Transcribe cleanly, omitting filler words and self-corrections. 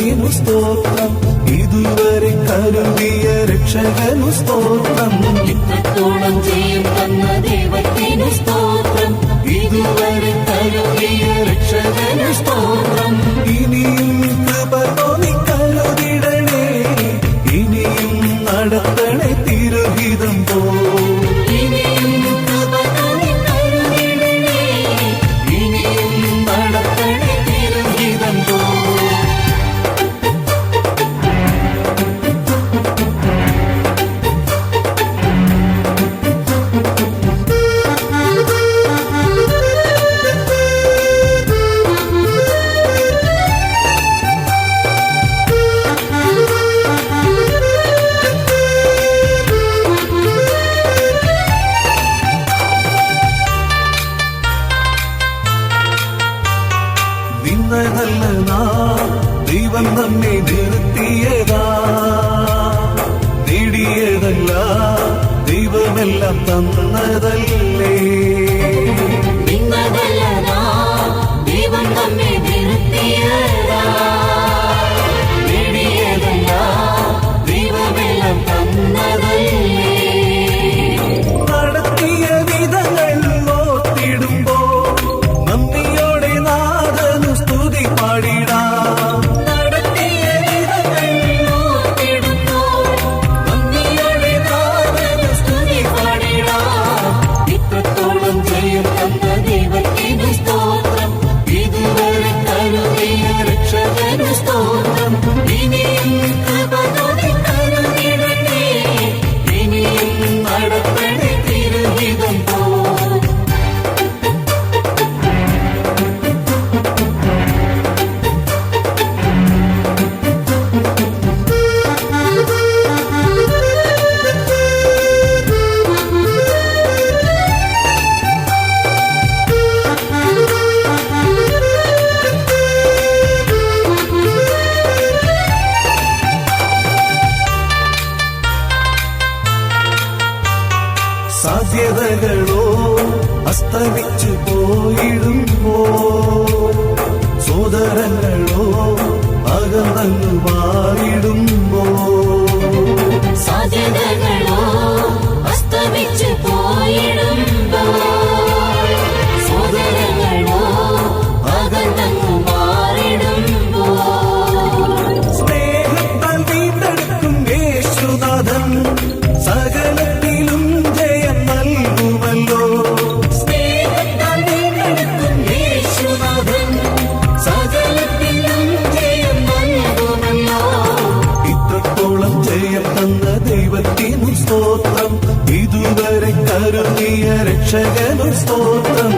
ദൈവത്തിനു സ്തോത്രം, ഇതുവരെ കരുതിയ രക്ഷകനു സ്തോത്രം. ഇത്രത്തോളം ജയം തന്ന ദൈവത്തിനു സ്തോത്രം, ഇതുവരെ കരുതിയ രക്ഷകനു സ്തോത്രം. ഇനിയും കൃപ തോന്നി കരുതിടണേ, ഇനിയും നടത്തണേ തിരുഹിതം പോ. നല്ല ദൈവം നമ്മെ നിർത്തിയതാ, നേടിയതല്ല ദൈവമെല്ലാം തന്നതല്ലേ. ദൈവം നമ്മെ നിർത്തിയതാ, നേടിയതല്ല ദൈവമെല്ലാം തന്നതല്ലേ. നടത്തിയ വിധങ്ങൾ ഓർത്തിടുമ്പോ നന്ദിയോടെ നാഥനു സ്തുതി പാടിടാം. നടത്തിയ വിധങ്ങൾ ഓർത്തിടുമ്പോ നന്ദിയോടെ നാഥനു സ്തുതി പാടിടാം. ഇത്രത്തോളം ജയം തന്ന ദൈവത്തിനു സ്തോത്രം, ഇതുവരെ കരുതിയ രക്ഷകനു സ്തോത്രം. ഇനിയും കൃപ തോന്നി കരുതിടണേ, ഇനിയും നടത്തണേ തിരുഹിതം പോ. സാധ്യതകളോ അസ്തമിച്ചു പോയിടുമ്പോ, സോദരങ്ങളോ അകന്നങ്ങു മാറിടുമ്പോ, സാധ്യതകളോ അസ്തമിച്ചു പോയിടുമ്പോ, സോദരങ്ങളോ അകന്നങ്ങു മാറിടുമ്പോ, സ്നേഹത്താൽ വീണ്ടെടുക്കും യേശുനാഥൻ സകലത്തിലും ജയം നൽകുമല്ലോ. സ്നേഹത്താൽ വീണ്ടെടുക്കും യേശുനാഥൻ സകലത്തിലും ജയം നൽകുമല്ലോ. ഇത്രത്തോളം ജയം തന്ന ദൈവത്തിനു സ്തോത്രം, ഇതുവരെ കരുതിയ രക്ഷകനു സ്തോത്രം.